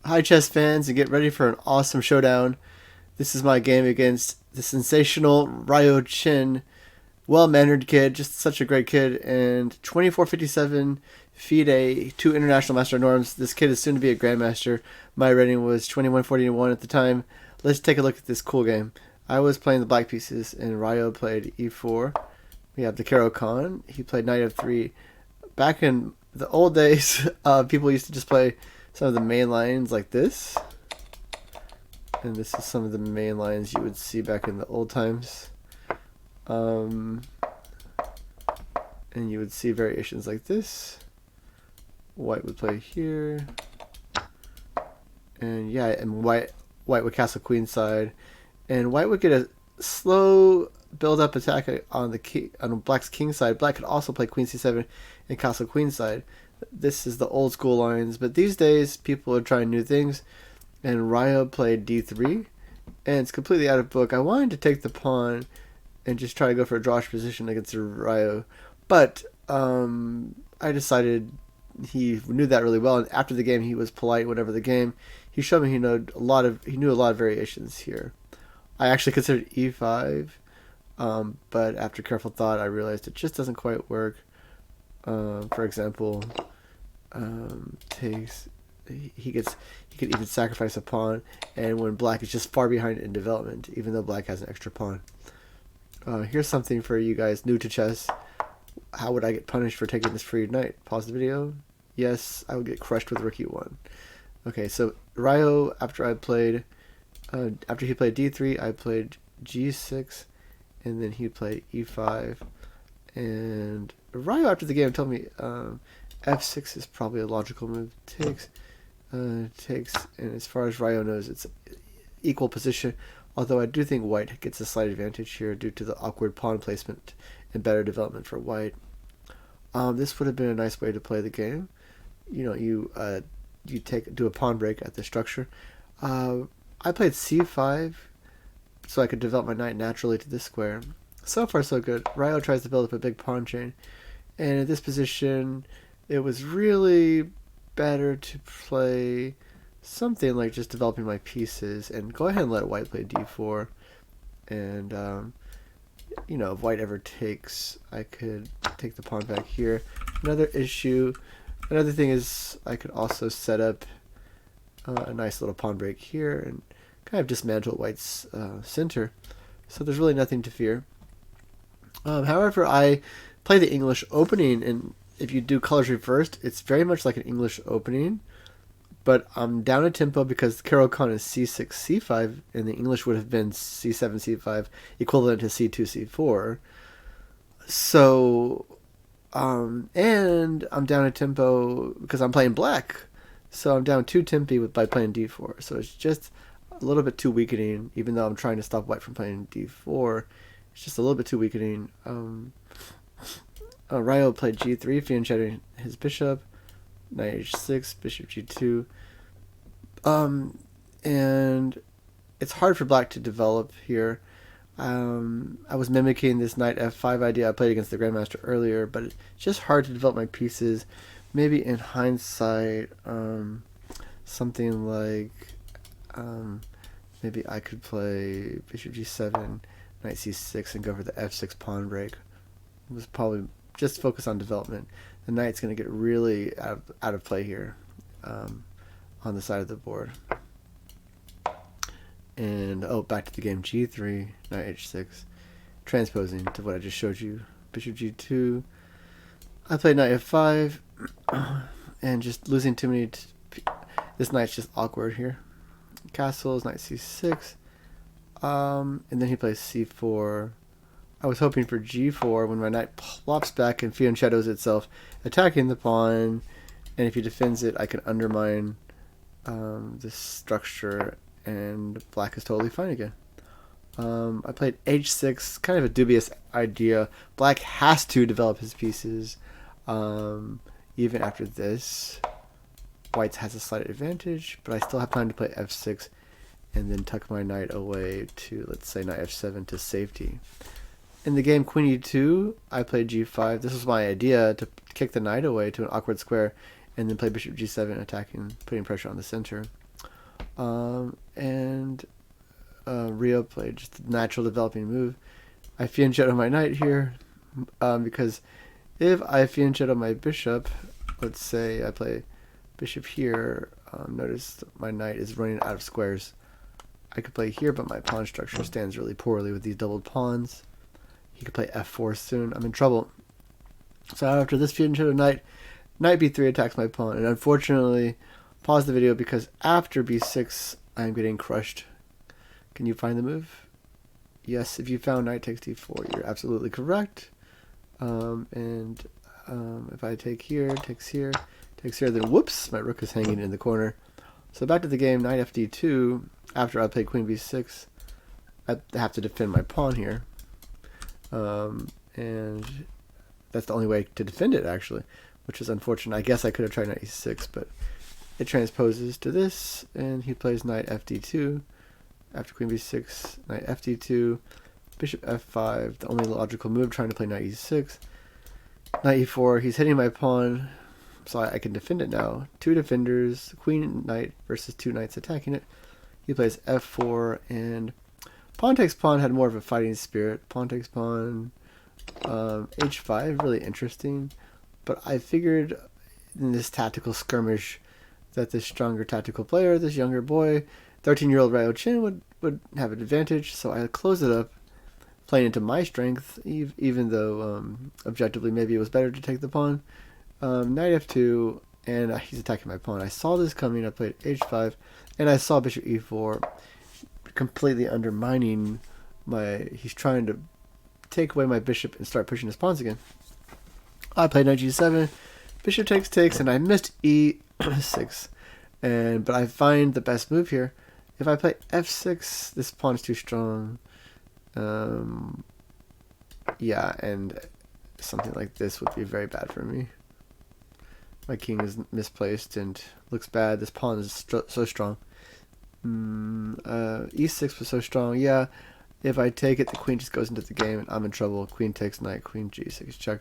Hi, chess fans, and get ready for an awesome showdown. This is my game against the sensational Ryo Chen. Well mannered kid, just such a great kid. And 2457 FIDE, two international master norms. This kid is soon to be a Grandmaster. My rating was 2141 at the time. Let's take a look at this cool game. I was playing the black pieces, and Ryo played e4. We have the Caro-Kann. He played knight f3. Back in the old days, people used to just play some of the main lines like this. And this is some of the main lines you would see back in the old times. And you would see variations like this. White would play here. And yeah, and white would castle queenside. And white would get a slow build-up attack on the on black's king side. Black could also play queen c7 and castle queenside. This is the old school lines, but these days people are trying new things. And Ryo played d3, and it's completely out of book. I wanted to take the pawn and just try to go for a drawish position against Ryo, but I decided he knew that really well. And after the game, he was polite. Whatever the game, he showed me he knew a lot of variations here. I actually considered e5, but after careful thought, I realized it just doesn't quite work. For example, takes he could even sacrifice a pawn, and when black is just far behind in development, even though black has an extra pawn. Here's something for you guys new to chess. How would I get punished for taking this free knight? Pause the video. Yes, I would get crushed with rook e1. Okay, so Ryo, after he played d3, I played g6, and then he played e5. And Ryo, after the game, told me f6 is probably a logical move. Takes, and as far as Ryo knows, it's equal position. Although I do think white gets a slight advantage here due to the awkward pawn placement and better development for white. This would have been a nice way to play the game. You know, you do a pawn break at the structure. I played c5 so I could develop my knight naturally to this square. So far so good. Ryo tries to build up a big pawn chain, and at this position it was really better to play something like just developing my pieces and go ahead and let white play d4. And you know, if white ever takes, I could take the pawn back here. Another thing is I could also set up a nice little pawn break here and kind of dismantle white's center. So there's really nothing to fear. However, I play the English opening, and if you do colors reversed, it's very much like an English opening, but I'm down a tempo because Caro-Kann is c6, c5, and the English would have been c7, c5, equivalent to c2, c4. So, and I'm down a tempo because I'm playing black, so I'm down 2 tempi by playing d4. So it's just a little bit too weakening, even though I'm trying to stop white from playing d4. It's just a little bit too weakening. Ryo played g3, fianchetting his bishop, knight h6, bishop g2. And it's hard for black to develop here. I was mimicking this knight f5 idea I played against the Grandmaster earlier, but it's just hard to develop my pieces. Maybe in hindsight, something like maybe I could play bishop g7, knight c6, and go for the f6 pawn break. It was probably just focus on development. The knight's going to get really out of play here on the side of the board. And back to the game, g3, knight h6, transposing to what I just showed you. Bishop g2. I played knight f5, and just losing too many. This knight's just awkward here. Castles, knight c6, and then he plays c4. I was hoping for g4 when my knight plops back and fianchettos itself, attacking the pawn, and if he defends it, I can undermine this structure, and black is totally fine again. I played h6, kind of a dubious idea. Black has to develop his pieces, even after this. White has a slight advantage, but I still have time to play f6 and then tuck my knight away to, let's say, knight f7 to safety. In the game Queen e2, I played g5. This was my idea, to kick the knight away to an awkward square and then play bishop g7, attacking, putting pressure on the center. And Ryo played just a natural developing move. I fianchetto my knight here, because if I fianchetto my bishop, let's say I play bishop here, notice my knight is running out of squares. I could play here, but my pawn structure stands really poorly with these doubled pawns. He could play f4 soon. I'm in trouble. So after this fianchetto knight, knight b3 attacks my pawn, and unfortunately, pause the video because after b6, I'm getting crushed. Can you find the move? Yes, if you found knight takes d4, you're absolutely correct. If I take here, takes here, then whoops, my rook is hanging in the corner. So back to the game, knight fd2. After I play queen b6, I have to defend my pawn here. And that's the only way to defend it, actually, which is unfortunate. I guess I could have tried knight e6, but it transposes to this, and he plays knight fd2. After queen b6, knight fd2, bishop f5, the only logical move, trying to play knight e6. Knight e4, he's hitting my pawn, so I can defend it now. Two defenders, queen and knight versus two knights attacking it. He plays f4, and pawn takes pawn had more of a fighting spirit. Pawn takes pawn, h5, really interesting. But I figured in this tactical skirmish that this stronger tactical player, this younger boy, 13-year-old Ryo Chen would have an advantage, so I closed it up, playing into my strength, even though objectively maybe it was better to take the pawn. Knight f2, and he's attacking my pawn. I saw this coming, I played h5, and I saw bishop e4, completely undermining he's trying to take away my bishop and start pushing his pawns again. I played knight g7, bishop takes, and I missed e6, but I find the best move here. If I play f6, this pawn is too strong. Yeah, and something like this would be very bad for me. My king is misplaced and looks bad. This pawn is so strong. E6 was so strong. Yeah, if I take it, the queen just goes into the game, and I'm in trouble. Queen takes knight, queen g6 check.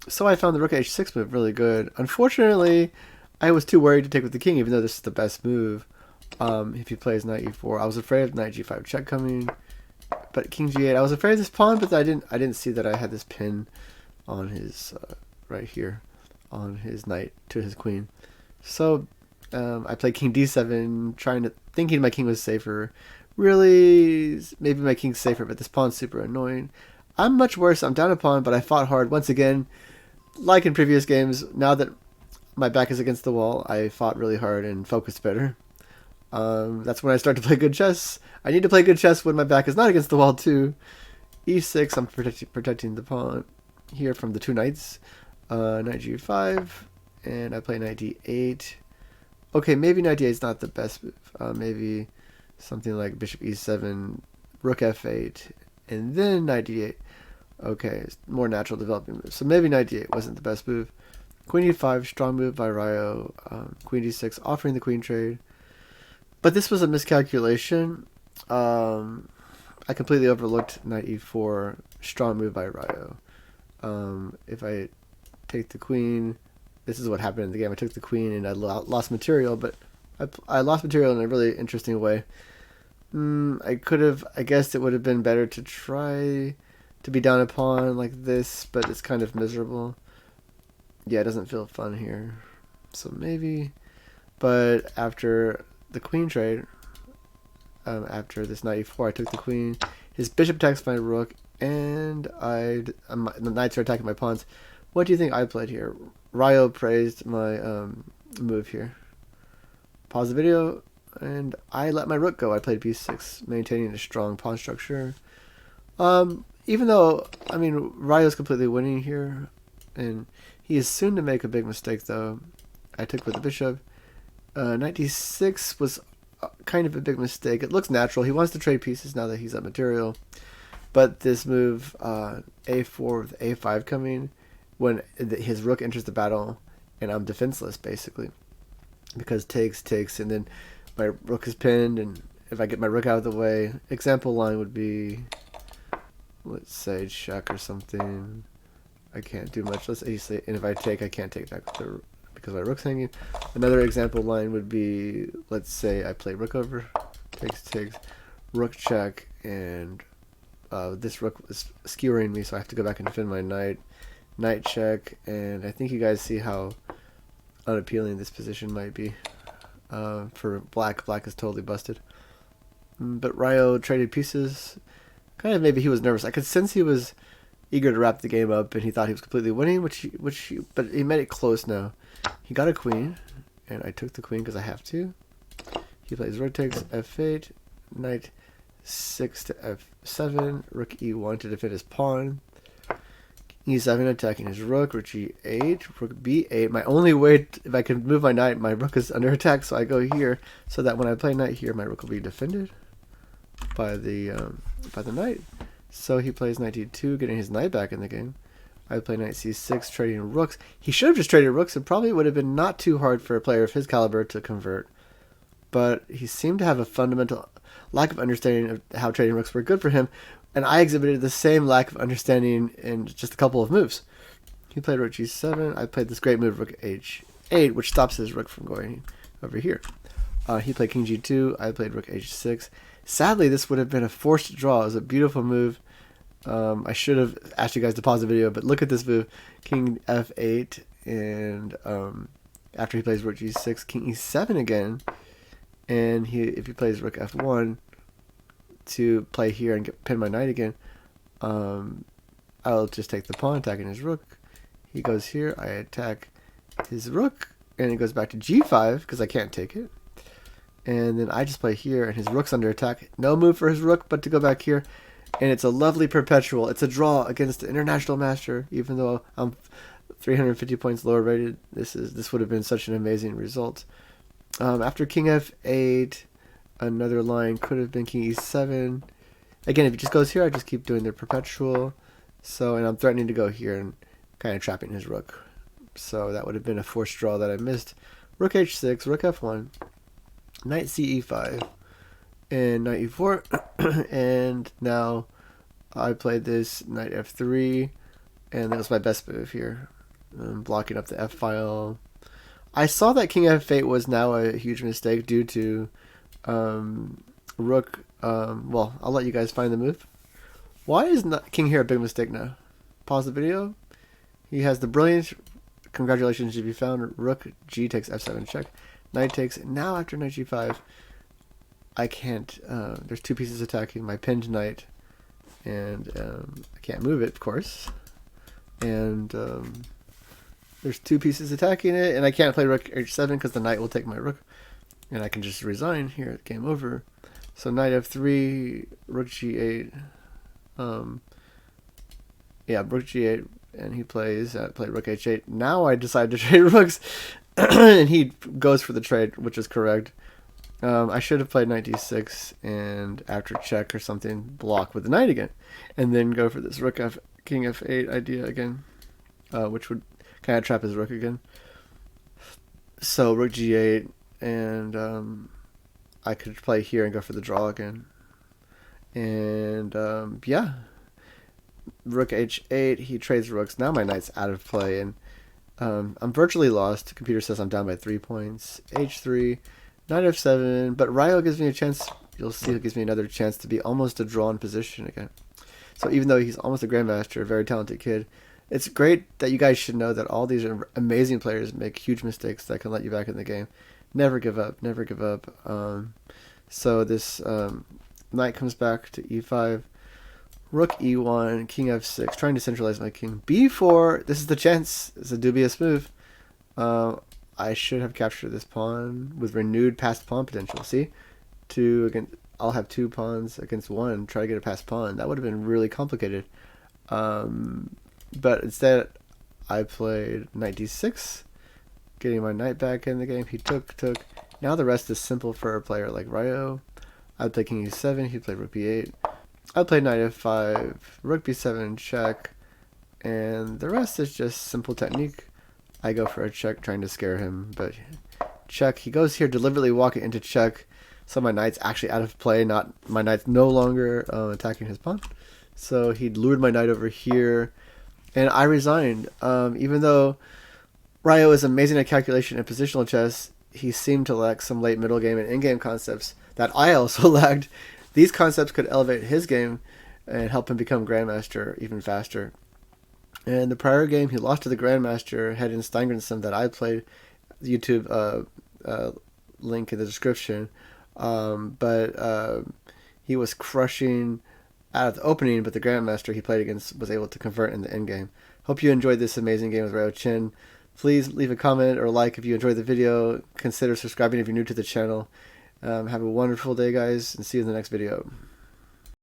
So I found the rook h6 move really good. Unfortunately, I was too worried to take with the king, even though this is the best move. If he plays knight e4, I was afraid of knight g5 check coming, but king g8. I was afraid of this pawn, but I didn't see that I had this pin on his right here, on his knight to his queen. So I played king d7, thinking my king was safer. Really, maybe my king's safer, but this pawn's super annoying. I'm much worse. I'm down a pawn, but I fought hard once again, like in previous games. Now that my back is against the wall, I fought really hard and focused better. That's when I start to play good chess. I need to play good chess when my back is not against the wall too. e6, I'm protecting the pawn here from the two knights. Knight g5, and I play knight d8. Okay, maybe knight d8 is not the best move. Maybe something like bishop e7, rook f8, and then knight d8. Okay, it's more natural developing move. So maybe knight d8 wasn't the best move. Queen e5, strong move by Ryo. Queen d6, offering the queen trade. But this was a miscalculation. I completely overlooked knight e4, strong move by Ryo. If I take the queen, this is what happened in the game. I took the queen and I lost material, but I lost material in a really interesting way. I guess it would have been better to try to be down a pawn like this, but it's kind of miserable. Yeah, it doesn't feel fun here. So maybe, but after the queen trade, after this knight e4, I took the queen. His bishop attacks my rook, and the knights are attacking my pawns. What do you think I played here? Ryo praised my move here. Pause the video, and I let my rook go. I played b6, maintaining a strong pawn structure. Even though, I mean, Ryo's completely winning here, and he is soon to make a big mistake, though. I took with the bishop. Knight d6 was kind of a big mistake. It looks natural. He wants to trade pieces now that he's at material. But this move, a4 with a5 coming, when his rook enters the battle, and I'm defenseless, basically. Because takes, and then my rook is pinned, and if I get my rook out of the way, example line would be, let's say, check or something. I can't do much. Let's say, and if I take, I can't take back with the because my rook's hanging. Another example line would be, let's say I play rook over, takes, rook check, and this rook is skewering me, so I have to go back and defend my knight. Knight check, and I think you guys see how unappealing this position might be for black. Black is totally busted. But Ryo traded pieces. Kind of maybe he was nervous. I could sense he was eager to wrap the game up, and he thought he was completely winning, but he made it close now. He got a queen, and I took the queen because I have to. He plays rook takes f8, knight 6 to f7, rook e1 to defend his pawn. E7 attacking his rook g8, rook b8. My only way, if I can move my knight, my rook is under attack, so I go here, so that when I play knight here, my rook will be defended by the knight. So he plays knight d2, getting his knight back in the game. I play knight c6, trading rooks. He should have just traded rooks. It probably would have been not too hard for a player of his caliber to convert. But he seemed to have a fundamental lack of understanding of how trading rooks were good for him. And I exhibited the same lack of understanding in just a couple of moves. He played rook g7. I played this great move, rook h8, which stops his rook from going over here. He played king g2. I played rook h6. Sadly, this would have been a forced draw. It was a beautiful move. I should have asked you guys to pause the video, but look at this move. King f8, and after he plays rook g6, king e7 again. And if he plays rook f1 to play here and pin my knight again, I'll just take the pawn, attacking his rook. He goes here, I attack his rook, and it goes back to g5 because I can't take it. And then I just play here, and his rook's under attack. No move for his rook, but to go back here. And it's a lovely perpetual. It's a draw against the international master, even though I'm 350 points lower rated. This would have been such an amazing result. After king f8, another line could have been king e7. Again, if he just goes here, I just keep doing the perpetual. And I'm threatening to go here and kind of trapping his rook. So that would have been a forced draw that I missed. Rook h6, rook f1, knight ce5, and knight e4. And now I played this knight f3, and that was my best move here. Blocking up the f file. I saw that king f8 was now a huge mistake due to rook. Well, I'll let you guys find the move. Why is king here a big mistake now? Pause the video. He has the brilliant, congratulations if you found, rook g takes f7 check. Knight takes. Now after knight g5, I can't. There's two pieces attacking my pinned knight, and I can't move it, of course. And there's two pieces attacking it, and I can't play rook h7 because the knight will take my rook, and I can just resign here. Game over. So knight f3, rook g8. Yeah, rook g8, and he plays. Play rook h8. Now I decide to trade rooks, and he goes for the trade, which is correct. I should have played knight d6, and after check or something, block with the knight again, and then go for this rook king f8 idea again, which would kind of trap his rook again. So rook g8, and I could play here and go for the draw again. And yeah, rook h8, he trades rooks. Now my knight's out of play, and I'm virtually lost. The computer says I'm down by 3 points. h3, knight f7, but Ryo gives me a chance. You'll see it gives me another chance to be almost a drawn position again. So even though he's almost a grandmaster, a very talented kid, it's great that you guys should know that all these amazing players make huge mistakes that can let you back in the game. Never give up. Never give up. So this knight comes back to e5. Rook e1, king f6, trying to centralize my king. b4, this is the chance. It's a dubious move. I should have captured this pawn with renewed passed pawn potential. See? I'll have two pawns against one, try to get a passed pawn. That would have been really complicated. But instead, I played knight d6, getting my knight back in the game. He took. Now the rest is simple for a player like Ryo. I'd play king e7, he'd play rook b8. I'd play knight f5, rook b7, check. And the rest is just simple technique. I go for a check, trying to scare him, but check. He goes here, deliberately walking into check. So my knight's actually out of play. My knight's no longer attacking his pawn. So he lured my knight over here, and I resigned. Even though Ryo is amazing at calculation and positional chess. He seemed to lack some late middle game and in-game concepts that I also lacked. These concepts could elevate his game and help him become Grandmaster even faster. In the prior game, he lost to the Grandmaster, Hedin Steingrenson, that I played. YouTube link in the description. But he was crushing out of the opening, but the Grandmaster he played against was able to convert in the endgame. Hope you enjoyed this amazing game with Ryo Chen. Please leave a comment or like if you enjoyed the video. Consider subscribing if you're new to the channel. Have a wonderful day, guys, and see you in the next video.